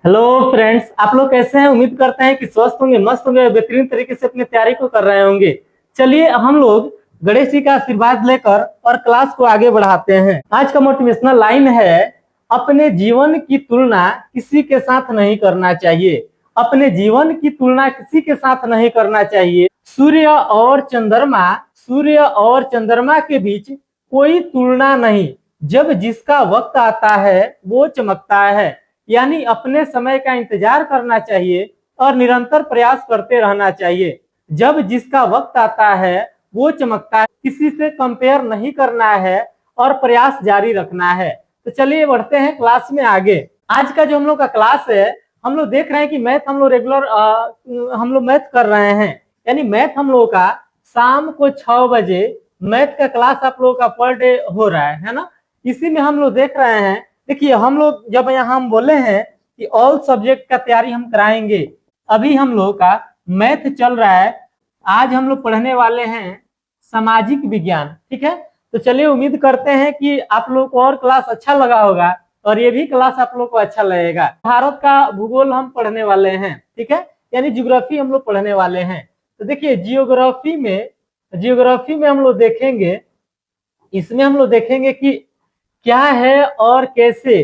Hello friends, आप लोग कैसे हैं? उम्मीद करते हैं कि स्वस्थ होंगे, मस्त होंगे और बेहतरीन तरीके से अपनी तैयारी को कर रहे होंगे। चलिए हम लोग गणेश जी का आशीर्वाद लेकर और क्लास को आगे बढ़ाते हैं। आज का मोटिवेशनल लाइन है, अपने जीवन की तुलना किसी के साथ नहीं करना चाहिए। अपने जीवन की तुलना किसी के साथ नहीं करना चाहिए। सूर्य और चंद्रमा के बीच कोई तुलना नहीं। जब जिसका वक्त आता है वो चमकता है। यानी अपने समय का इंतजार करना चाहिए और निरंतर प्रयास करते रहना चाहिए। जब जिसका वक्त आता है वो चमकता है। किसी से कंपेयर नहीं करना है और प्रयास जारी रखना है। तो चलिए बढ़ते हैं क्लास में आगे। आज का जो हम लोग का क्लास है, हम लोग देख रहे हैं कि मैथ हम लोग रेगुलर हम लोग मैथ कर रहे हैं। यानी मैथ हम लोग का शाम को 6 बजे मैथ का क्लास आप लोगों का पर डे हो रहा है ना। इसी में हम लोग देख रहे हैं। देखिए हम लोग जब यहाँ हम बोले हैं कि ऑल सब्जेक्ट का तैयारी हम कराएंगे, अभी हम लोग का मैथ चल रहा है। आज हम लोग पढ़ने वाले हैं सामाजिक विज्ञान। ठीक है, तो चलिए उम्मीद करते हैं कि आप लोग को और क्लास अच्छा लगा होगा और ये भी क्लास आप लोग को अच्छा लगेगा। भारत का भूगोल हम पढ़ने वाले हैं। ठीक है, यानी ज्योग्राफी हम लोग पढ़ने वाले हैं। तो देखिए जियोग्राफी में हम लोग देखेंगे, इसमें हम लोग देखेंगे कि क्या है और कैसे।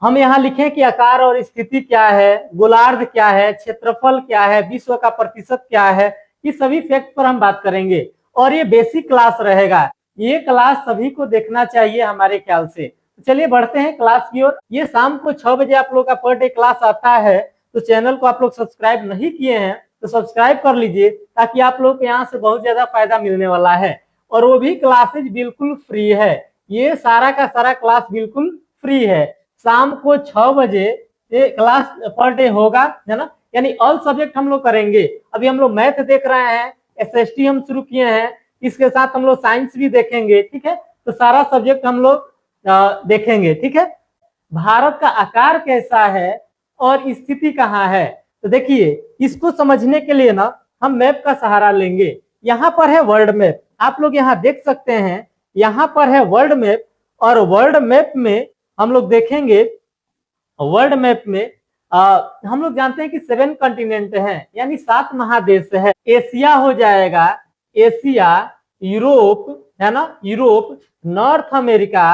हम यहाँ लिखें कि आकार और स्थिति क्या है, गोलार्ध क्या है, क्षेत्रफल क्या है, विश्व का प्रतिशत क्या है। ये सभी फैक्ट पर हम बात करेंगे और ये बेसिक क्लास रहेगा। ये क्लास सभी को देखना चाहिए हमारे ख्याल से। तो चलिए बढ़ते हैं क्लास की ओर। ये शाम को 6 बजे आप लोग का पर डे क्लास आता है। तो चैनल को आप लोग सब्सक्राइब नहीं किए हैं तो सब्सक्राइब कर लीजिए, ताकि आप लोग को यहाँ से बहुत ज्यादा फायदा मिलने वाला है। और वो भी क्लासेज बिल्कुल फ्री है। ये सारा का सारा क्लास बिल्कुल फ्री है। शाम को 6 बजे ये क्लास पर डे होगा, है ना। यानी ऑल सब्जेक्ट हम लोग करेंगे। अभी हम लोग मैथ देख रहे हैं, एसएसटी हम शुरू किए हैं, इसके साथ हम लोग साइंस भी देखेंगे। ठीक है, तो सारा सब्जेक्ट हम लोग देखेंगे। ठीक है, भारत का आकार कैसा है और स्थिति कहाँ है। तो देखिए इसको समझने के लिए ना हम मैप का सहारा लेंगे। यहाँ पर है वर्ल्ड मैप, आप लोग यहाँ देख सकते हैं। यहाँ पर है वर्ल्ड मैप और वर्ल्ड मैप में हम लोग देखेंगे। वर्ल्ड मैप में हम लोग जानते हैं कि 7 कॉन्टिनेंट हैं, यानी 7 महादेश है। एशिया हो जाएगा, एशिया, यूरोप है ना, Europe, north America,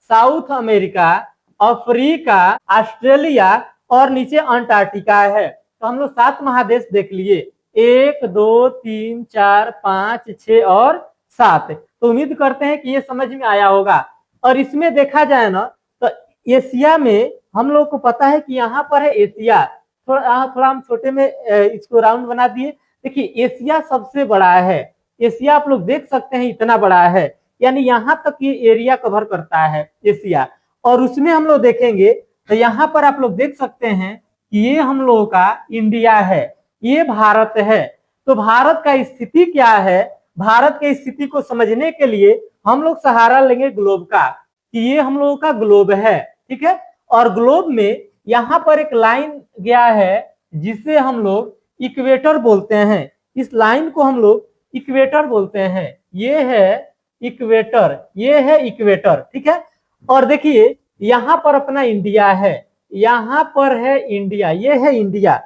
south America, Africa, Australia और नीचे अंटार्कटिका है। तो हम लोग 7 महादेश देख लिए, 1 2 3 4 5 6 और 7। तो उम्मीद करते हैं कि ये समझ में आया होगा। और इसमें देखा जाए ना तो एशिया में हम लोग को पता है कि यहाँ पर है एशिया। थोड़ा हम छोटे में इसको राउंड बना दिए। देखिए एशिया सबसे बड़ा है। एशिया आप लोग देख सकते हैं इतना बड़ा है, यानी यहाँ तक ये एरिया कवर करता है एशिया। और उसमें हम लोग देखेंगे तो यहाँ पर आप लोग देख सकते हैं कि ये हम लोगों का इंडिया है, ये भारत है। तो भारत का स्थिति क्या है, भारत की स्थिति को समझने के लिए हम लोग सहारा लेंगे ग्लोब का, कि ये हम लोगों का ग्लोब है। ठीक है, और ग्लोब में यहाँ पर एक लाइन गया है जिसे हम लोग इक्वेटर बोलते हैं। इस लाइन को हम लोग इक्वेटर बोलते हैं। ये है इक्वेटर, ये है इक्वेटर। ठीक है, और देखिए यहाँ पर अपना इंडिया है, यहाँ पर है इंडिया, ये है इंडिया,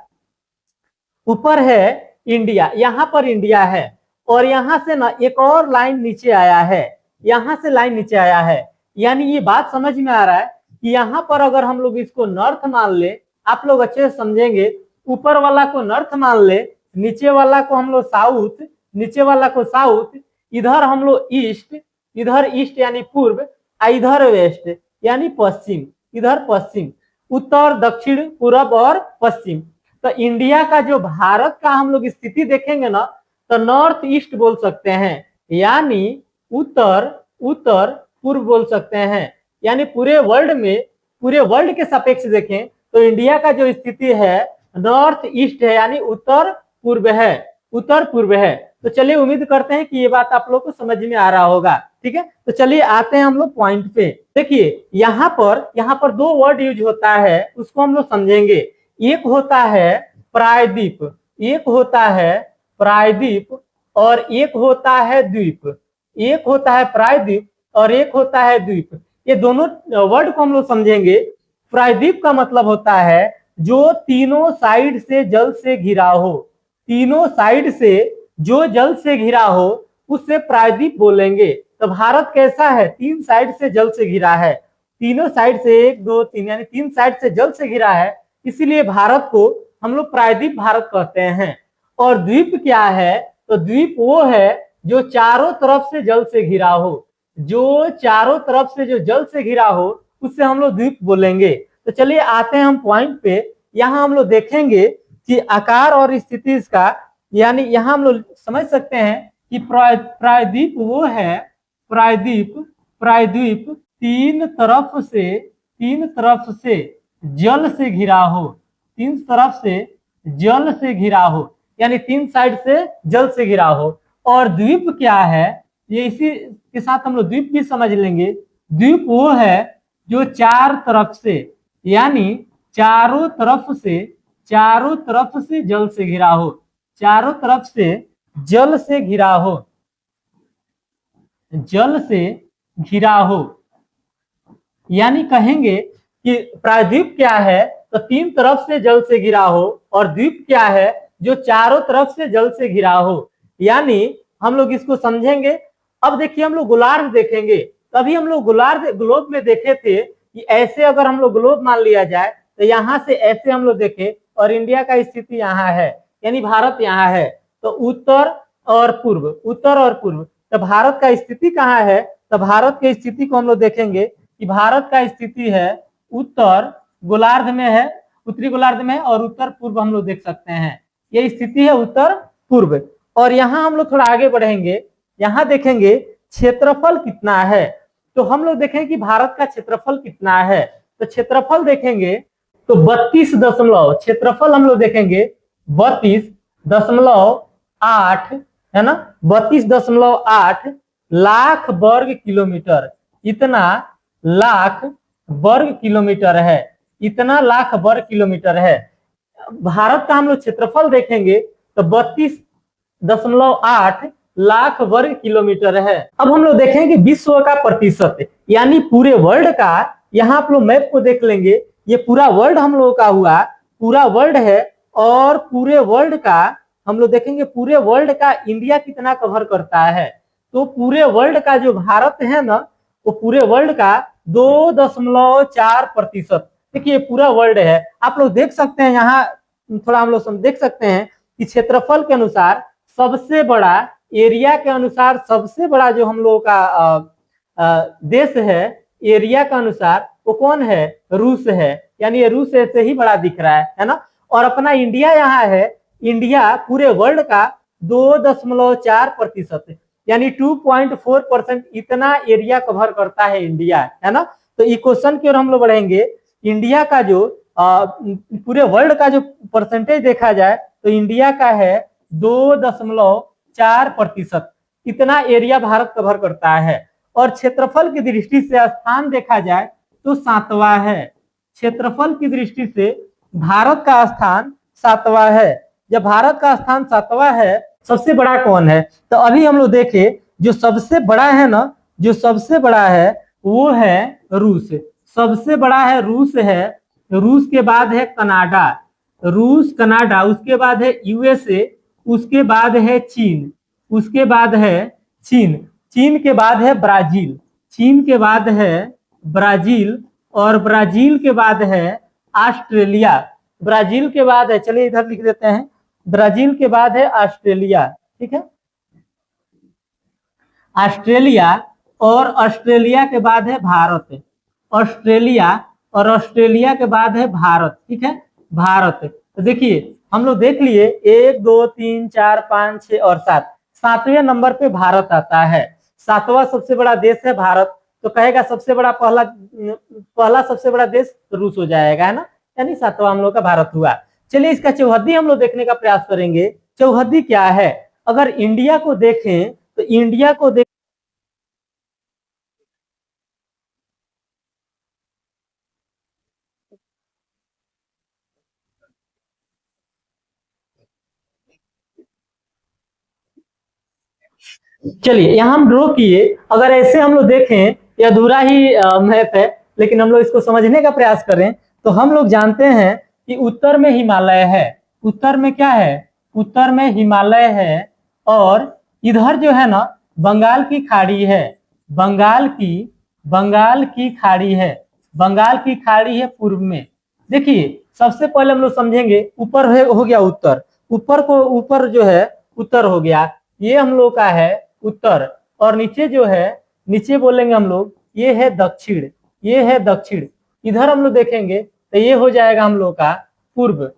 ऊपर है इंडिया, यहाँ पर इंडिया है। और यहाँ से ना एक और लाइन नीचे आया है, यहाँ से लाइन नीचे आया है। यानी ये बात समझ में आ रहा है कि यहाँ पर अगर हम लोग इसको नॉर्थ मान ले, आप लोग अच्छे से समझेंगे, ऊपर वाला को नॉर्थ मान ले, नीचे वाला को हम लोग साउथ, नीचे वाला को साउथ, इधर हम लोग ईस्ट, इधर ईस्ट यानी पूर्व, इधर वेस्ट यानी पश्चिम, इधर पश्चिम, उत्तर दक्षिण पूर्व और पश्चिम। तो इंडिया का जो भारत का हम लोग स्थिति देखेंगे ना तो नॉर्थ ईस्ट बोल सकते हैं, यानी उत्तर उत्तर पूर्व बोल सकते हैं। यानी पूरे वर्ल्ड में, पूरे वर्ल्ड के सापेक्ष देखें तो इंडिया का जो स्थिति है नॉर्थ ईस्ट है, यानी उत्तर पूर्व है, उत्तर पूर्व है। तो चलिए उम्मीद करते हैं कि ये बात आप लोग को समझ में आ रहा होगा। ठीक है, तो चलिए आते हैं हम लोग पॉइंट पे। देखिए यहाँ पर 2 वर्ड यूज होता है, उसको हम लोग समझेंगे। एक होता है प्रायद्वीप, एक होता है प्रायद्वीप और एक होता है द्वीप। एक होता है प्रायद्वीप और एक होता है द्वीप। ये दोनों वर्ड को हम लोग समझेंगे। प्रायद्वीप का मतलब होता है जो तीनों साइड से जल से घिरा हो। तीनों साइड से जो जल से घिरा हो उससे प्रायद्वीप बोलेंगे। तो भारत कैसा है? तीन साइड से जल से घिरा है। तीनों साइड से, एक दो तीन, यानी तीन साइड से जल से घिरा है, इसीलिए भारत को हम लोग प्रायद्वीप भारत कहते हैं। और द्वीप क्या है? तो द्वीप वो है जो चारों तरफ से जल से घिरा हो। जो चारों तरफ से जो जल से घिरा हो उससे हम लोग द्वीप बोलेंगे। तो चलिए आते हैं हम पॉइंट पे। यहाँ हम लोग देखेंगे कि आकार और स्थिति इसका, यानी यहाँ हम लोग समझ सकते हैं कि प्रायद्वीप वो है, प्रायद्वीप प्रायद्वीप तीन तरफ से जल से घिरा हो। तीन तरफ से जल से घिरा हो, यानी तीन साइड से जल से घिरा हो। और द्वीप क्या है? ये इसी के साथ हम लोग द्वीप भी समझ लेंगे। द्वीप वो है जो चार तरफ से, यानी चारों तरफ से जल से घिरा हो। चारों तरफ से जल से घिरा हो, जल से घिरा हो। यानी कहेंगे कि प्रायद्वीप क्या है? तो तीन तरफ से जल से घिरा हो। और द्वीप क्या है? जो चारों तरफ से जल से घिरा हो। यानी हम लोग इसको समझेंगे। अब देखिए हम लोग गोलार्ध देखेंगे। तभी हम लोग गोलार्ध ग्लोब में देखे थे कि ऐसे अगर हम लोग ग्लोब मान लिया जाए तो यहाँ से ऐसे हम लोग देखे और इंडिया का स्थिति यहाँ है, यानी भारत यहाँ है। तो उत्तर और पूर्व, उत्तर और पूर्व, तो भारत का स्थिति कहाँ है? तो भारत की स्थिति को हम लोग देखेंगे कि भारत का स्थिति है उत्तर गोलार्ध में है, उत्तरी गोलार्ध में है, और उत्तर पूर्व हम लोग देख सकते हैं। ये स्थिति है उत्तर पूर्व। और यहाँ हम लोग थोड़ा आगे बढ़ेंगे, यहाँ देखेंगे क्षेत्रफल कितना है। तो हम लोग देखेंगे कि भारत का क्षेत्रफल कितना है। तो क्षेत्रफल देखेंगे तो 32 क्षेत्रफल हम लोग देखेंगे 32.8 है ना, 32.8 लाख वर्ग किलोमीटर। इतना लाख वर्ग किलोमीटर है, इतना लाख वर्ग किलोमीटर है। भारत का हम लोग क्षेत्रफल देखेंगे तो 32.8 लाख वर्ग किलोमीटर है। अब हम लोग देखेंगे विश्व का प्रतिशत, यानी पूरे वर्ल्ड का। यहाँ आप लोग मैप को देख लेंगे, ये पूरा वर्ल्ड हम लोगों का हुआ, पूरा वर्ल्ड है। और पूरे वर्ल्ड का हम लोग देखेंगे, पूरे वर्ल्ड का इंडिया कितना कवर करता है। तो पूरे वर्ल्ड का जो भारत है ना, वो पूरे वर्ल्ड का 2.4%। देखिए पूरा वर्ल्ड है। आप लोग देख सकते हैं यहाँ थोड़ा हम लोग देख सकते हैं कि क्षेत्रफल के अनुसार सबसे बड़ा, एरिया के अनुसार सबसे बड़ा जो हम लोगों का देश है एरिया के अनुसार, वो कौन है? रूस है। यानी ये रूस ऐसे ही बड़ा दिख रहा है ना। और अपना इंडिया यहाँ है। इंडिया पूरे वर्ल्ड का 2.4%, यानी 2.4% इतना एरिया कवर करता है इंडिया, है ना। तो ई क्वेश्चन की ओर हम लोग बढ़ेंगे। इंडिया का जो पूरे वर्ल्ड का जो परसेंटेज देखा जाए तो इंडिया का है 2.4%, इतना एरिया भारत कवर करता है। और क्षेत्रफल की दृष्टि से स्थान देखा जाए तो 7वां है। क्षेत्रफल की दृष्टि से भारत का स्थान 7वां है। जब भारत का स्थान 7वां है, सबसे बड़ा कौन है? तो अभी हम लोग देखे जो सबसे बड़ा है ना, जो सबसे बड़ा है वो है रूस। सबसे बड़ा है रूस है। रूस के बाद है कनाडा, रूस कनाडा, उसके बाद है यूएसए, उसके बाद है चीन, उसके बाद है चीन, चीन के बाद है ब्राजील, चीन के बाद है ब्राजील, और ब्राजील के बाद है ऑस्ट्रेलिया। ब्राजील के बाद है, चलिए इधर लिख देते हैं, ब्राजील के बाद है ऑस्ट्रेलिया। ठीक है, ऑस्ट्रेलिया, और ऑस्ट्रेलिया के बाद है भारत। ऑस्ट्रेलिया और ऑस्ट्रेलिया के बाद है भारत। ठीक है, भारत। तो देखिए हम लोग देख लिए 1 2 3 4 5 6 और 7, 7वें नंबर पे भारत आता है। 7वां सबसे बड़ा देश है भारत। तो कहेगा सबसे बड़ा पहला सबसे बड़ा देश रूस हो जाएगा, है ना, यानी 7वां हम लोग का भारत हुआ। चलिए इसका चौहद्दी हम लोग देखने का प्रयास करेंगे। चौहद्दी क्या है? अगर इंडिया को देखें तो इंडिया को चलिए यहाँ हम ड्रॉ किए। अगर ऐसे हम लोग देखें, ये अधूरा ही मैप है, लेकिन हम लोग इसको समझने का प्रयास करें तो हम लोग जानते हैं कि उत्तर में हिमालय है, उत्तर में क्या है, उत्तर में हिमालय है, और इधर जो है ना बंगाल की खाड़ी है, बंगाल की खाड़ी है, बंगाल की खाड़ी है पूर्व में। देखिए सबसे पहले हम लोग समझेंगे, ऊपर हो गया उत्तर, ऊपर जो है उत्तर हो गया, ये हम लोग का है उत्तर, और नीचे जो है, नीचे बोलेंगे हम लोग ये है दक्षिण, ये है दक्षिण। इधर हम लोग देखेंगे तो ये हो जाएगा हम लोग का पूर्व,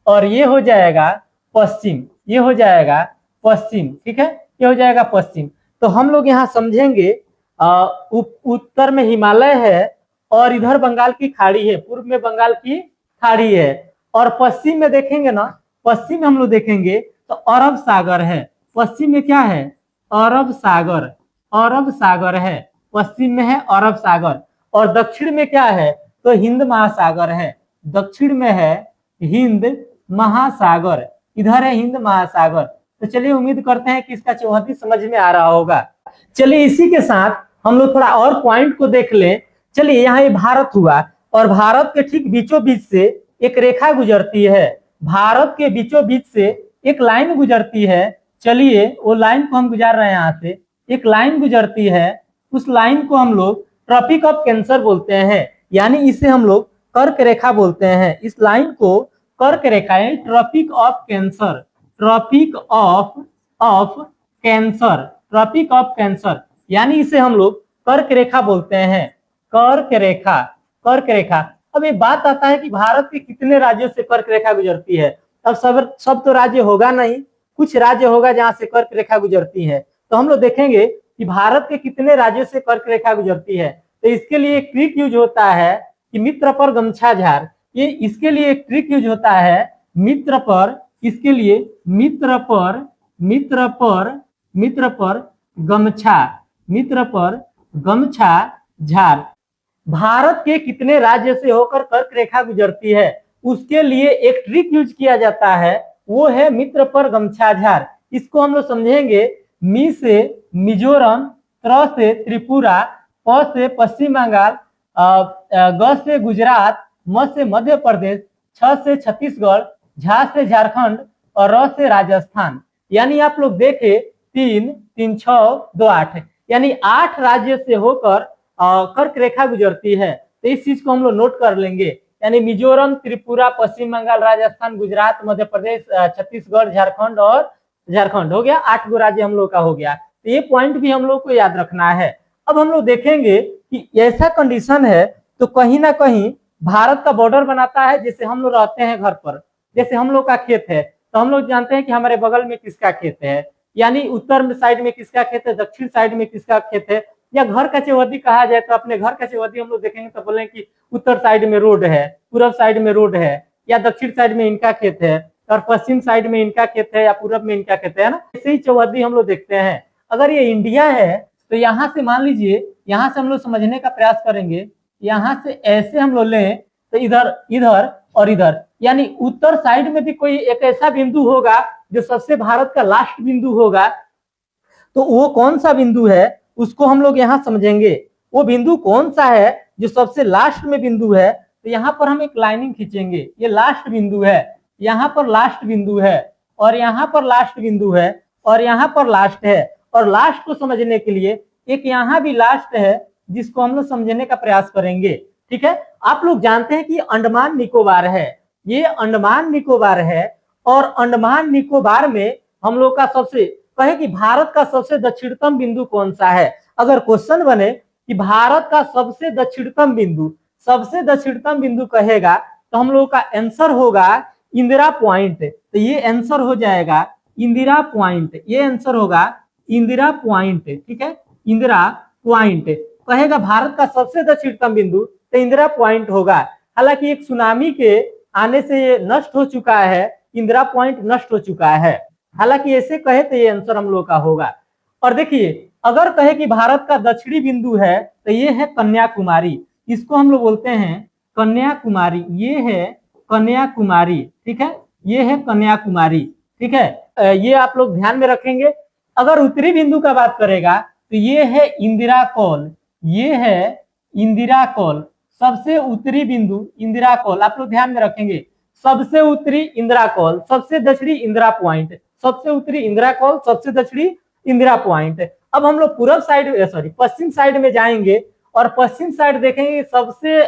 और ये हो जाएगा पश्चिम, ये हो जाएगा पश्चिम, ठीक है, ये हो जाएगा पश्चिम। तो हम लोग यहाँ समझेंगे उत्तर में हिमालय है और इधर बंगाल की खाड़ी है, पूर्व में बंगाल की खाड़ी है, और पश्चिम में देखेंगे ना, पश्चिम में हम लोग देखेंगे तो अरब सागर है, पश्चिम में क्या है, अरब सागर, अरब सागर है, पश्चिम में है अरब सागर, और दक्षिण में क्या है तो हिंद महासागर है, दक्षिण में है हिंद महासागर, इधर है हिंद महासागर। तो चलिए उम्मीद करते हैं कि इसका चौहद्दी समझ में आ रहा होगा। चलिए इसी के साथ हम लोग थोड़ा और पॉइंट को देख लें। चलिए यहाँ ये भारत हुआ, और भारत के ठीक बीचों बीच से एक रेखा गुजरती है, भारत के बीचों बीच से एक लाइन गुजरती है। चलिए वो लाइन को हम गुजार रहे हैं, यहाँ से एक लाइन गुजरती है, उस लाइन को हम लोग ट्रॉपिक ऑफ कैंसर बोलते हैं, यानी इसे हम लोग कर्क रेखा बोलते हैं। इस लाइन को कर्क रेखा यानी Tropic of Cancer, Tropic of Cancer, Tropic of Cancer, यानी इसे हम लोग कर्क रेखा बोलते हैं, कर्क रेखा, कर्क रेखा। अब एक बात आता है कि भारत के कितने राज्यों से कर्क रेखा गुजरती है। अब सब तो राज्य होगा नहीं, कुछ राज्य होगा जहां से कर्क रेखा गुजरती है। तो हम लोग देखेंगे कि भारत के कितने राज्यों से कर्क रेखा गुजरती है। तो इसके लिए एक ट्रिक यूज होता है कि मित्र पर गमछा झार, ये इसके लिए एक ट्रिक यूज होता है मित्र पर, इसके लिए मित्र पर, मित्र पर, मित्र पर गमछा, मित्र पर गमछा झार। भारत के कितने राज्य से होकर कर्क रेखा गुजरती है, उसके लिए एक ट्रिक यूज किया जाता है, वो है मित्र पर गमछा झार। इसको हम लोग समझेंगे, मी से मिजोरम, त्र से त्रिपुरा, प से पश्चिम बंगाल, ग से गुजरात, म से मध्य प्रदेश, छ से छत्तीसगढ़, झा से झारखंड, और र से राजस्थान। यानी आप लोग देखे 3 3 6 2 8, यानी 8 राज्य से होकर कर्क रेखा गुजरती है। तो इस चीज को हम लोग नोट कर लेंगे, यानी मिजोरम, त्रिपुरा, पश्चिम बंगाल, राजस्थान, गुजरात, मध्य प्रदेश, छत्तीसगढ़, झारखंड, और झारखंड हो गया, 8 गो राज्य हम लोग का हो गया। तो ये पॉइंट भी हम लोग को याद रखना है। अब हम लोग देखेंगे कि ऐसा कंडीशन है तो कहीं ना कहीं भारत का बॉर्डर बनाता है, जैसे हम लोग रहते हैं घर पर, जैसे हम लोग का खेत है, तो हम लोग जानते हैं कि हमारे बगल में किसका खेत है, यानी उत्तर साइड में किसका खेत है, दक्षिण साइड में किसका खेत है, या घर का चौहद्दी कहा जाए तो अपने घर का चौहद्दी हम लोग देखेंगे तो बोलेंगे कि उत्तर साइड में रोड है, पूर्व साइड में रोड है, या दक्षिण साइड में इनका खेत है, और पश्चिम साइड में इनका खेत है, या पूर्व में इनका खेत है ना। ऐसे ही चौहद्दी हम लोग देखते हैं। अगर ये इंडिया है तो यहाँ से मान लीजिए, यहाँ से हम लोग समझने का प्रयास करेंगे, यहाँ से ऐसे हम लोग लें तो इधर, इधर और इधर, यानी उत्तर साइड में भी कोई एक ऐसा बिंदु होगा जो सबसे भारत का लास्ट बिंदु होगा। तो वो कौन सा बिंदु है उसको हम लोग यहाँ समझेंगे। वो बिंदु कौन सा है जो सबसे लास्ट में बिंदु है, तो यहाँ पर हम एक लाइनिंग खींचेंगे, ये लास्ट बिंदु है, यहाँ पर लास्ट बिंदु है, और यहाँ पर लास्ट बिंदु है, और यहाँ पर लास्ट है। और लास्ट को समझने के लिए एक यहाँ भी लास्ट है, जिसको हम लोग समझने का प्रयास करेंगे। ठीक है, आप लोग जानते हैं कि अंडमान निकोबार है, ये अंडमान निकोबार है, और अंडमान निकोबार में हम लोग का सबसे, कहे कि भारत का सबसे दक्षिणतम बिंदु कौन सा है। अगर क्वेश्चन बने कि भारत का सबसे दक्षिणतम बिंदु, सबसे दक्षिणतम बिंदु कहेगा, तो हम लोग का आंसर होगा इंदिरा पॉइंट। तो ये आंसर हो जाएगा इंदिरा पॉइंट, ये आंसर होगा इंदिरा पॉइंट। ठीक है, इंदिरा पॉइंट कहेगा भारत का सबसे दक्षिणतम बिंदु, तो इंदिरा पॉइंट होगा। हालांकि एक सुनामी के आने से ये नष्ट हो चुका है, इंदिरा पॉइंट नष्ट हो चुका है। हालांकि ऐसे कहे तो ये आंसर हम लोग का होगा। और देखिए अगर कहे कि भारत का दक्षिणी बिंदु है, तो ये है कन्याकुमारी, इसको हम लोग बोलते हैं कन्याकुमारी, ये है कन्याकुमारी। ठीक है, ये है कन्याकुमारी। ठीक है, ये आप लोग ध्यान में रखेंगे। अगर उत्तरी बिंदु का बात करेगा तो ये है इंदिरा कौल, ये है इंदिरा कौल, सबसे उत्तरी बिंदु इंदिरा कौल, आप लोग ध्यान में रखेंगे। सबसे उत्तरी इंदिरा कॉल, सबसे दक्षिणी इंदिरा पॉइंट, सबसे उत्तरी इंदिरा कॉल, सबसे दक्षिणी इंदिरा पॉइंट। अब हम लोग पूर्व साइड सॉरी पश्चिम साइड में जाएंगे और पश्चिम साइड देखेंगे सबसे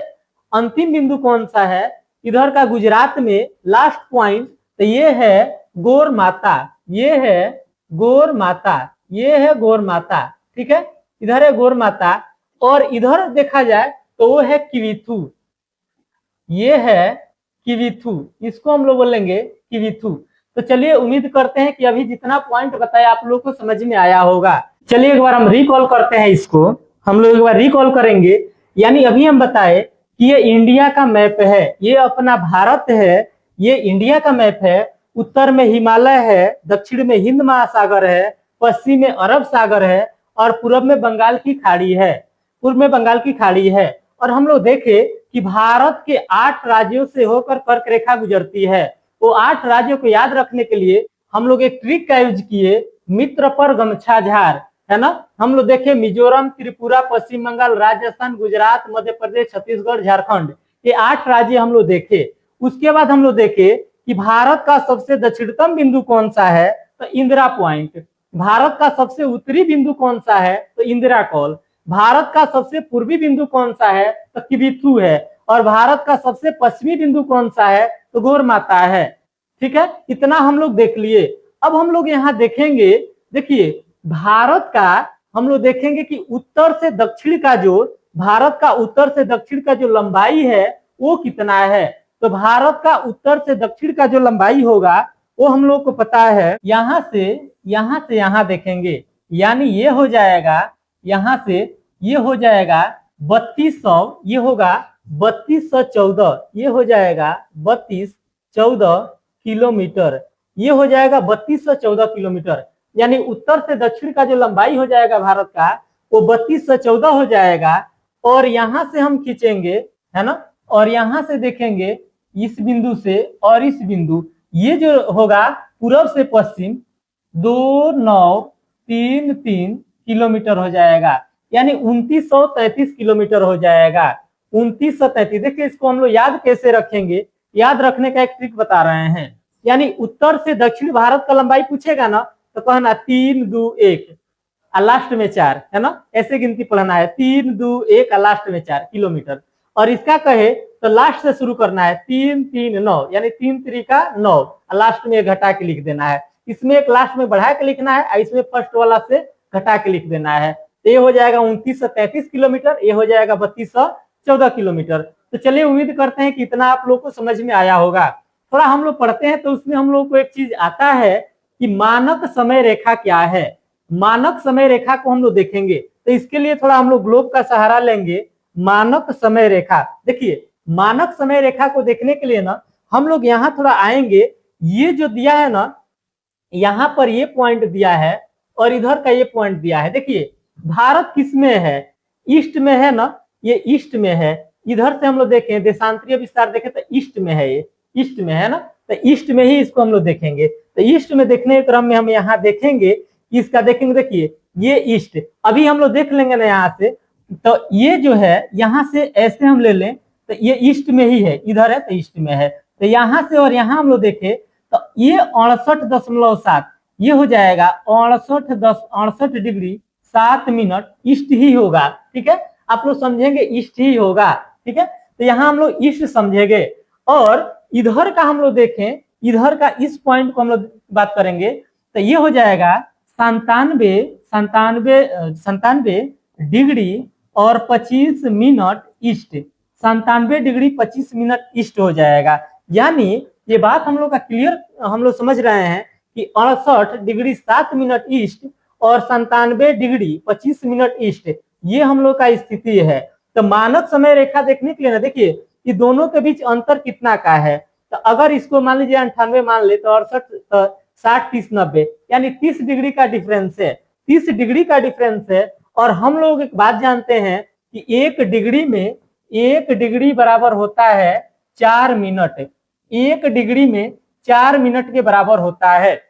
अंतिम बिंदु कौन सा है। इधर का गुजरात में लास्ट पॉइंट तो ये है गौर माता, ये है गौर माता, ये है गौर माता, ठीक है, इधर है गौर माता। और इधर देखा जाए तो वो है किविथु, ये है किविथु, इसको हम लोग बोलेंगे किविथु। तो चलिए उम्मीद करते हैं कि अभी जितना पॉइंट बताया आप लोग को समझ में आया होगा। चलिए एक बार हम रिकॉल करते हैं इसको, हम लोग एक बार रिकॉल करेंगे। यानी अभी हम बताए कि ये इंडिया का मैप है, ये अपना भारत है, ये इंडिया का मैप है। उत्तर में हिमालय है, दक्षिण में हिंद महासागर है, पश्चिम में अरब सागर है और पूर्व में बंगाल की खाड़ी है, पूर्व में बंगाल की खाड़ी है। और हम लोग देखे कि भारत के 8 राज्यों से होकर कर्क रेखा गुजरती है। वो 8 राज्यों को याद रखने के लिए हम लोग एक ट्रिक का यूज किए, मित्र पर गमछा झार, है ना। हम लोग देखे मिजोरम, त्रिपुरा, पश्चिम बंगाल, राजस्थान, गुजरात, मध्य प्रदेश, छत्तीसगढ़, झारखंड, ये 8 राज्य हम लोग देखे। उसके बाद हम लोग देखे कि भारत का सबसे दक्षिणतम बिंदु कौन सा है, तो इंदिरा पॉइंट। भारत का सबसे उत्तरी बिंदु कौन सा है, तो इंदिरा कॉल। भारत का सबसे पूर्वी बिंदु कौन सा है, तो किविथु है। और भारत का सबसे पश्चिमी बिंदु कौन सा है, तो गौर माता है। ठीक है, इतना हम लोग देख लिए। अब हम लोग यहाँ देखेंगे, देखिए भारत का हम लोग देखेंगे कि उत्तर से दक्षिण का जो, भारत का उत्तर से दक्षिण का जो लंबाई है वो कितना है। तो भारत का उत्तर से दक्षिण का जो लंबाई होगा वो हम लोग को पता है, यहाँ से यहाँ देखेंगे, यानी ये हो जाएगा, यहाँ से ये हो जाएगा 3200, ये होगा 3214, ये हो जाएगा 3214 किलोमीटर, ये हो जाएगा 3214 किलोमीटर। यानी उत्तर से दक्षिण का जो लंबाई हो जाएगा भारत का वो 3214 हो जाएगा। और यहाँ से हम खींचेंगे, है ना, और यहाँ से देखेंगे इस बिंदु से और इस बिंदु, ये जो होगा पूर्व से पश्चिम 2933 किलोमीटर हो जाएगा, यानी 2933 किलोमीटर हो जाएगा। 2933, देखिए इसको हम लोग याद कैसे रखेंगे, याद रखने का एक ट्रिक बता रहे हैं। यानी उत्तर से दक्षिण भारत का लंबाई पूछेगा ना तो कहना 3 2 1 लास्ट में 4, है ना, ऐसे गिनती पढ़ना है, 3 2 1 लास्ट में 4 किलोमीटर। और इसका कहे तो लास्ट से शुरू करना है, 3 3 9, यानी 3 3 का 9, लास्ट में घटा के लिख देना है। इसमें एक लास्ट में बढ़ा के लिखना है, इसमें फर्स्ट वाला से घटा के लिख देना है। तो ये हो जाएगा 2933 किलोमीटर, ये हो जाएगा 3214 किलोमीटर। तो चलिए उम्मीद करते हैं कि इतना आप लोग को समझ में आया होगा। थोड़ा हम लोग पढ़ते हैं तो उसमें हम लोग को एक चीज आता है कि मानक समय रेखा क्या है। मानक समय रेखा को हम लोग देखेंगे, तो इसके लिए थोड़ा हम लोग ग्लोब का सहारा लेंगे। मानक समय रेखा, देखिए मानक समय रेखा को देखने के लिए ना हम लोग यहाँ थोड़ा आएंगे। ये जो दिया है ना, यहाँ पर ये पॉइंट दिया है और इधर का ये पॉइंट दिया है। देखिए भारत किस में है, ईस्ट में है ना, ये ईस्ट में है। इधर से हम लोग देखें देशांतरीय विस्तार देखें तो ईस्ट में है, ये ईस्ट में है ना, तो ईस्ट में ही इसको हम लोग देखेंगे। तो ईस्ट में देखने के क्रम में हम यहाँ देखेंगे, इसका देखेंगे, देखिए ये ईस्ट, अभी हम लोग देख लेंगे ना यहाँ से, तो ये जो है यहाँ से ऐसे हम ले लें तो ये ईस्ट में ही है, इधर है तो ईस्ट में है। तो यहाँ से और यहाँ हम लोग देखें तो ये 68.7, ये हो जाएगा 68 डिग्री 7 मिनट ईस्ट ही होगा। ठीक है, आप लोग समझेंगे ईस्ट ही होगा। ठीक है, तो यहाँ हम लोग ईस्ट समझेंगे। और इधर का हम लोग देखें, इधर का इस पॉइंट को हम लोग बात करेंगे तो ये हो जाएगा 97 डिग्री और 25 minute east, 97 degree 25 minute east हो जाएगा। यानी ये बात हम लोग का क्लियर, हम लोग समझ रहे हैं कि 68 डिग्री 7 मिनट ईस्ट और 97 डिग्री 25 मिनट ईस्ट, ये हम लोग का स्थिति है। तो मानक समय रेखा देखने के लिए ना देखिए कि दोनों के बीच अंतर कितना का है। तो अगर इसको मान लीजिए 98 मान ले तो 68 60 30 90, यानी 30 डिग्री का डिफरेंस है, 30 डिग्री का डिफरेंस है। और हम लोग एक बात जानते हैं कि 1 डिग्री बराबर होता है 4 मिनट, 1 डिग्री में 4 मिनट के बराबर होता है।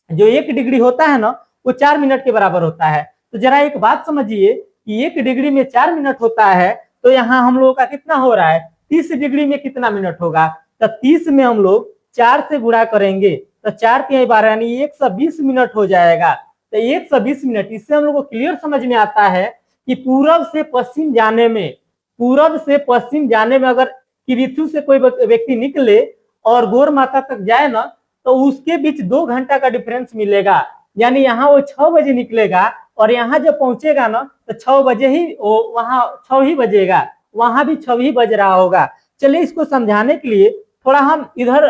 जो 1 डिग्री होता है ना वो 4 मिनट के बराबर होता है। तो जरा एक बात समझिए कि 1 डिग्री में 4 मिनट होता है, तो यहाँ हम लोगों का कितना हो रहा है, 30 डिग्री में कितना मिनट होगा, तो 30 में हम लोग 4 से गुणा करेंगे तो 4 के 12 यानी 120 मिनट हो जाएगा। तो 120 मिनट, इससे हम लोग को क्लियर समझ में आता है कि पूरब से पश्चिम जाने में अगर किरिथु से कोई व्यक्ति निकले और गौर माता तक जाए ना, तो उसके बीच 2 घंटा का डिफरेंस मिलेगा। यानी यहाँ वो 6 बजे निकलेगा और यहाँ जब पहुंचेगा ना तो 6 बजे ही वहां 6 ही बजेगा, वहां भी 6 ही बज रहा होगा। चलिए इसको समझाने के लिए थोड़ा हम इधर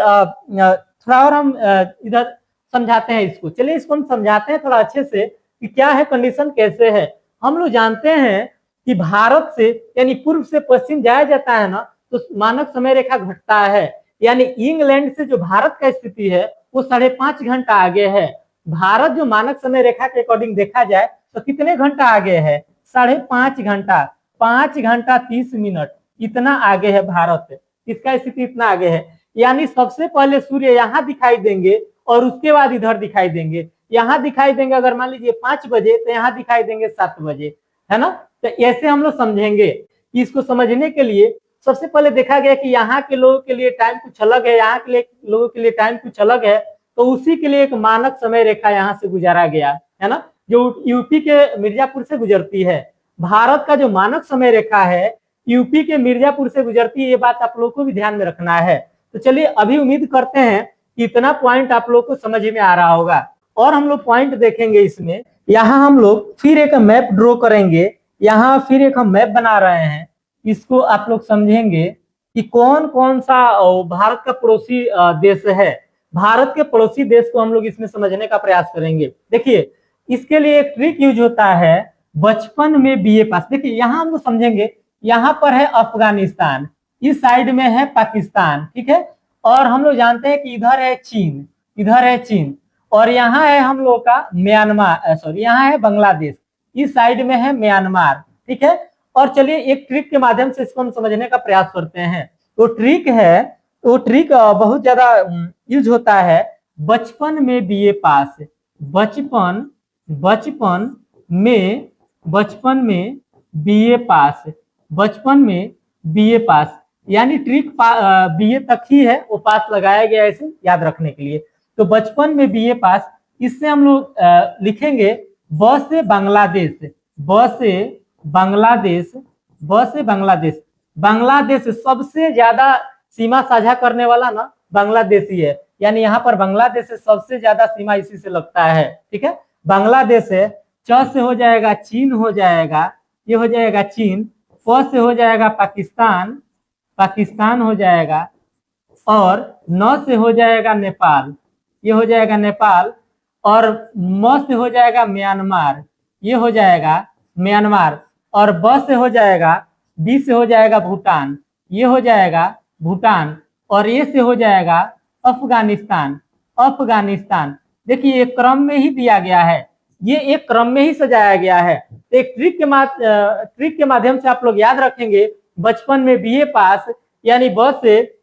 इधर समझाते हैं इसको। चलिए इसको हम समझाते हैं थोड़ा अच्छे से कि क्या है कंडीशन, कैसे है। हम लोग जानते हैं कि भारत से यानी पूर्व से पश्चिम जाया जाता है ना तो मानक समय रेखा घटता है। यानी इंग्लैंड से जो भारत का स्थिति है वो 5.5 घंटा आगे है। भारत जो मानक समय रेखा के अकॉर्डिंग देखा जाए तो कितने घंटा आगे है? 5.5 घंटा, 5 घंटा 30 मिनट, इतना आगे है भारत। इसका स्थिति इतना आगे है। यानी सबसे पहले सूर्य यहाँ दिखाई देंगे और उसके बाद इधर दिखाई देंगे। यहाँ दिखाई देंगे अगर मान लीजिए 5 बजे तो यहाँ दिखाई देंगे 7 बजे, है ना। तो ऐसे हम लोग समझेंगे। इसको समझने के लिए सबसे पहले देखा गया कि यहाँ के लोगों के लिए टाइम कुछ अलग है, यहाँ के लोगों के लिए टाइम कुछ अलग है, तो उसी के लिए एक मानक समय रेखा यहाँ से गुजारा गया, है ना, जो यूपी के मिर्जापुर से गुजरती है। भारत का जो मानक समय रेखा है यूपी के मिर्जापुर से गुजरती है, ये बात आप लोगों को भी ध्यान में रखना है। तो चलिए अभी उम्मीद करते हैं कि इतना पॉइंट आप लोग को समझ में आ रहा होगा। और हम लोग पॉइंट देखेंगे इसमें। यहाँ हम लोग फिर एक मैप ड्रॉ करेंगे, यहाँ फिर एक हम मैप बना रहे हैं। इसको आप लोग समझेंगे कि कौन कौन सा भारत का पड़ोसी देश है। भारत के पड़ोसी देश को हम लोग इसमें समझने का प्रयास करेंगे। देखिए इसके लिए एक ट्रिक यूज होता है, बचपन में बीए पास। देखिए यहाँ हम लोग समझेंगे, यहाँ पर है अफगानिस्तान, इस साइड में है पाकिस्तान, ठीक है। और हम लोग जानते हैं कि इधर है चीन, इधर है चीन, और यहाँ है हम लोग का म्यांमार, सॉरी यहाँ है बांग्लादेश, इस साइड में है म्यांमार, ठीक है। और चलिए एक ट्रिक के माध्यम से इसको हम समझने का प्रयास करते हैं। तो ट्रिक है, तो ट्रिक बहुत ज्यादा यूज होता है, बचपन में बीए पास, बचपन में बीए पास, बचपन में बीए पास, यानी ट्रिक बीए तक ही है, वो पास लगाया गया ऐसे याद रखने के लिए। तो बचपन में बीए पास, इससे हम लोग लिखेंगे ब से बांग्लादेश, ब से बांग्लादेश, ब से बांग्लादेश। बांग्लादेश सबसे ज्यादा सीमा साझा करने वाला ना बांग्लादेश ही है, यानी यहाँ पर बांग्लादेश से सबसे ज्यादा सीमा इसी से लगता है, ठीक है। बांग्लादेश है, च से हो जाएगा चीन, हो जाएगा ये हो जाएगा चीन, प से हो जाएगा पाकिस्तान, पाकिस्तान हो जाएगा, और न से हो जाएगा नेपाल, ये हो जाएगा नेपाल, और म से हो जाएगा म्यांमार, ये हो जाएगा म्यांमार, और ब से हो जाएगा, बी से हो जाएगा भूटान, ये हो जाएगा भूटान, और ये से हो जाएगा अफगानिस्तान, अफगानिस्तान। देखिए ये क्रम में ही दिया गया है, ये एक क्रम में ही सजाया गया है। तो एक ट्रिक के माध्यम से आप लोग याद रखेंगे, बचपन में बीए पास, यानी ब से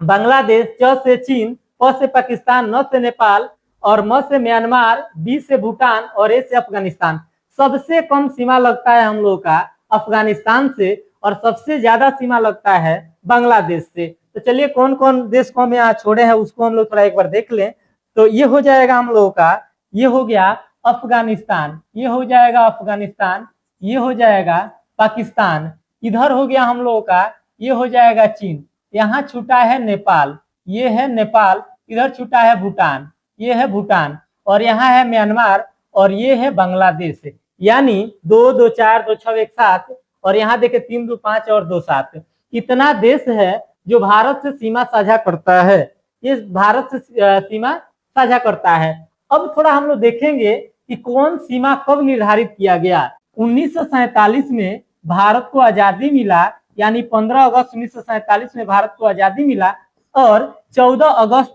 बांग्लादेश, च से चीन, प से पाकिस्तान, न से नेपाल, और म से म्यांमार, बी से भूटान, और ए से अफगानिस्तान। सबसे कम सीमा लगता है हम लोग का अफगानिस्तान से, और सबसे ज्यादा सीमा लगता है बांग्लादेश से। तो चलिए कौन कौन देश को हम यहाँ छोड़े हैं उसको हम लोग थोड़ा एक बार देख लें। तो ये हो जाएगा हम लोगों का, ये हो गया अफगानिस्तान, ये हो जाएगा अफगानिस्तान, ये हो जाएगा पाकिस्तान, इधर हो गया हम लोगों का, ये हो जाएगा चीन, यहाँ छूटा है नेपाल, ये है नेपाल, इधर छूटा है भूटान, ये है भूटान, और यहाँ है म्यांमार, और ये है बांग्लादेश। यानी 2 2 4 2 6 1 7, और यहाँ देखे 3 2 5 और 2 7, इतना देश है जो भारत से सीमा साझा करता है, ये भारत से सीमा साझा करता है। अब थोड़ा हम लोग देखेंगे कि कौन सीमा कब निर्धारित किया गया। 1947 में भारत को आजादी मिला, यानी 15 अगस्त 1947 में भारत को आजादी मिला, और 14 अगस्त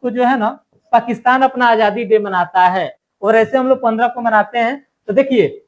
को जो है ना पाकिस्तान अपना आजादी डे मनाता है, और ऐसे हम लोग 15 को मनाते हैं। तो देखिए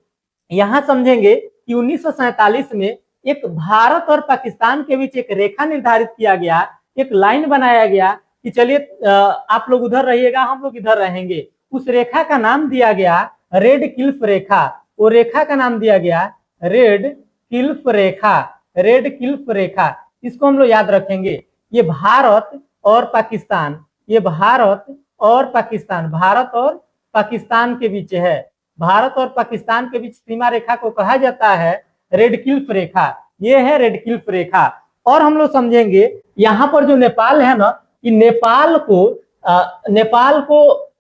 यहाँ समझेंगे कि 1947 में एक भारत और पाकिस्तान के बीच एक रेखा निर्धारित किया गया, एक लाइन बनाया गया कि चलिए आप लोग उधर रहिएगा, हम लोग इधर रहेंगे। उस रेखा का नाम दिया गया रेड क्लिफ रेखा, वो रेखा का नाम दिया गया रेड क्लिफ रेखा, रेड क्लिफ रेखा। इसको हम लोग याद रखेंगे। ये भारत और पाकिस्तान, ये भारत और पाकिस्तान, भारत और पाकिस्तान के बीच है। भारत और पाकिस्तान के बीच सीमा रेखा को कहा जाता है रेड क्लिफ रेखा। ये है रेड क्लिफ रेखा। और हम लोग समझेंगे यहाँ पर जो नेपाल है ना, कि नेपाल को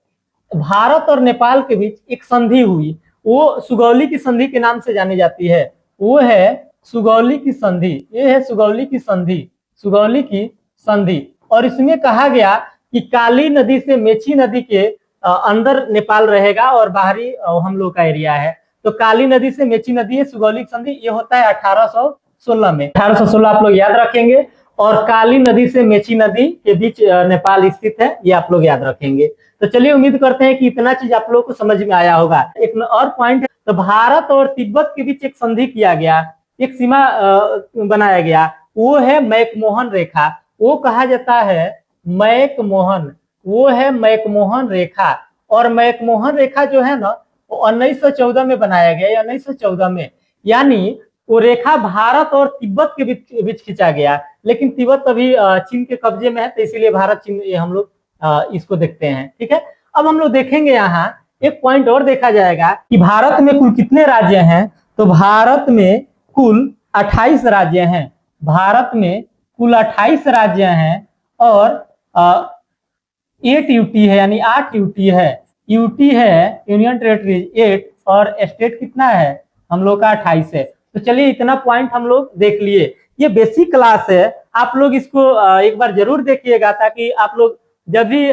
भारत और नेपाल के बीच एक संधि हुई, वो सुगौली की संधि के नाम से जानी जाती है। वो है सुगौली की संधि। ये है सुगौली की संधि, सुगौली की संधि। और इसमें कहा गया कि काली नदी से मेची नदी के अंदर नेपाल रहेगा और बाहरी हम लोग का एरिया है। तो काली नदी से मेची नदी है, सुगौली की संधि ये होता है 1816 में। 1816 आप लोग याद रखेंगे। और काली नदी से मेची नदी के बीच नेपाल स्थित है, ये आप लोग याद रखेंगे। तो चलिए, उम्मीद करते हैं कि इतना चीज आप लोगों को समझ में आया होगा। एक और पॉइंट है, तो भारत और तिब्बत के बीच एक संधि किया गया, एक सीमा बनाया गया, वो है मैकमोहन रेखा। वो कहा जाता है मैकमोहन, वो है मैकमोहन रेखा। और मैकमोहन रेखा जो है ना, वो 1914 में बनाया गया, 1914 में। यानी वो रेखा भारत और तिब्बत के बीच खींचा गया, लेकिन तिब्बत अभी चीन के कब्जे में है, तो इसीलिए भारत चीन ये हम लोग इसको देखते हैं। ठीक है, अब हम लोग देखेंगे यहाँ एक पॉइंट और देखा जाएगा कि भारत में कुल कितने राज्य हैं। तो भारत में कुल 28 राज्य हैं। भारत में कुल 28 राज्य हैं और 8 यूटी है, यानी 8 यूटी है। यूटी है यूनियन टेरिटरीज 8 और स्टेट कितना है हम लोग का 28 है। तो चलिए, इतना पॉइंट हम लोग देख लिए। ये बेसिक क्लास है, आप लोग इसको एक बार जरूर देखिएगा, ताकि आप लोग जब भी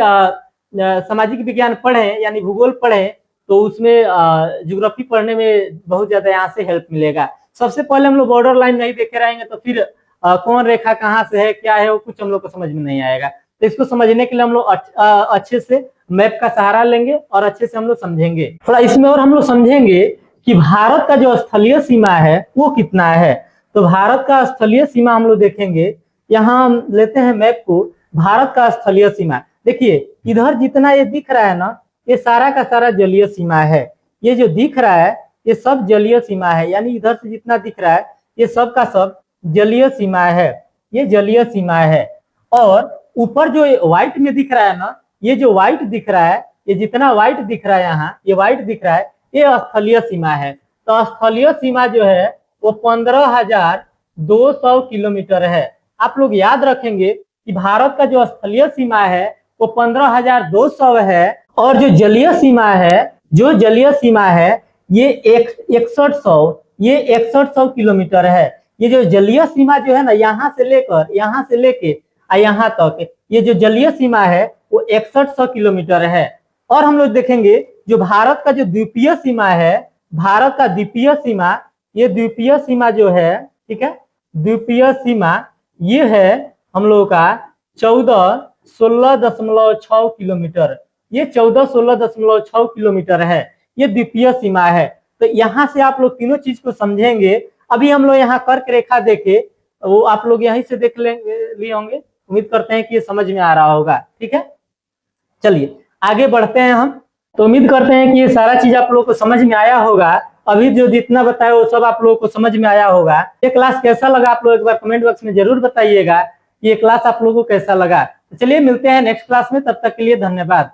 सामाजिक विज्ञान पढ़ें यानी भूगोल पढ़ें, तो उसमें ज्योग्राफी पढ़ने में बहुत ज्यादा यहाँ से हेल्प मिलेगा। सबसे पहले हम लोग बॉर्डर लाइन नहीं देखे रहेंगे, तो फिर कौन रेखा कहाँ से है, क्या है, वो कुछ हम लोग को समझ में नहीं आएगा। तो इसको समझने के लिए हम लोग अच्छे से मैप का सहारा लेंगे और अच्छे से हम लोग समझेंगे। थोड़ा इसमें और हम लोग समझेंगे कि भारत का जो स्थलीय सीमा है वो कितना है। तो भारत का स्थलीय सीमा हम लोग देखेंगे, यहाँ हम लेते हैं मैप को। भारत का स्थलीय सीमा देखिए, इधर जितना ये दिख रहा है ना, ये सारा का सारा जलीय सीमा है। ये जो दिख रहा है ये सब जलीय सीमा है, यानी इधर से जितना दिख रहा है ये सब का सब जलीय सीमा है, ये जलीय सीमा है। और ऊपर जो व्हाइट में दिख रहा है ना, ये जो व्हाइट दिख रहा है, ये जितना व्हाइट दिख रहा है यहाँ, ये व्हाइट दिख रहा है, ये स्थलीय सीमा है। तो स्थलीय सीमा जो है वो 15,200 किलोमीटर है। आप लोग याद रखेंगे कि भारत का जो स्थलीय सीमा है वो 15,200 है, और जो जलीय सीमा है, जो जलीय सीमा है ये 6100 किलोमीटर है। ये जो जलीय सीमा जो है ना, यहाँ से लेके यहाँ तक, ये जो जलीय सीमा है वो 6100 किलोमीटर है। और हम लोग देखेंगे जो भारत का जो द्वीपीय सीमा है, भारत का द्वीपीय सीमा, ये द्वीपीय सीमा जो है, ठीक है, द्वीपीय सीमा ये है हम लोगों का 14-16.6 किलोमीटर। ये 14-16.6 किलोमीटर है, ये द्वीपीय सीमा है। तो यहाँ से आप लोग तीनों चीज को समझेंगे। अभी हम लोग यहाँ कर्क रेखा देखे, वो आप लोग यहीं से देख लिए होंगे। उम्मीद करते हैं कि ये समझ में आ रहा होगा। ठीक है, चलिए आगे बढ़ते हैं हम। तो उम्मीद करते हैं कि ये सारा चीज आप लोगों को समझ में आया होगा। अभी जो जितना बताया वो सब आप लोगों को समझ में आया होगा। ये क्लास कैसा लगा आप लोग एक बार कमेंट बॉक्स में जरूर बताइएगा कि ये क्लास आप लोगों को कैसा लगा। तो चलिए मिलते हैं नेक्स्ट क्लास में, तब तक के लिए धन्यवाद।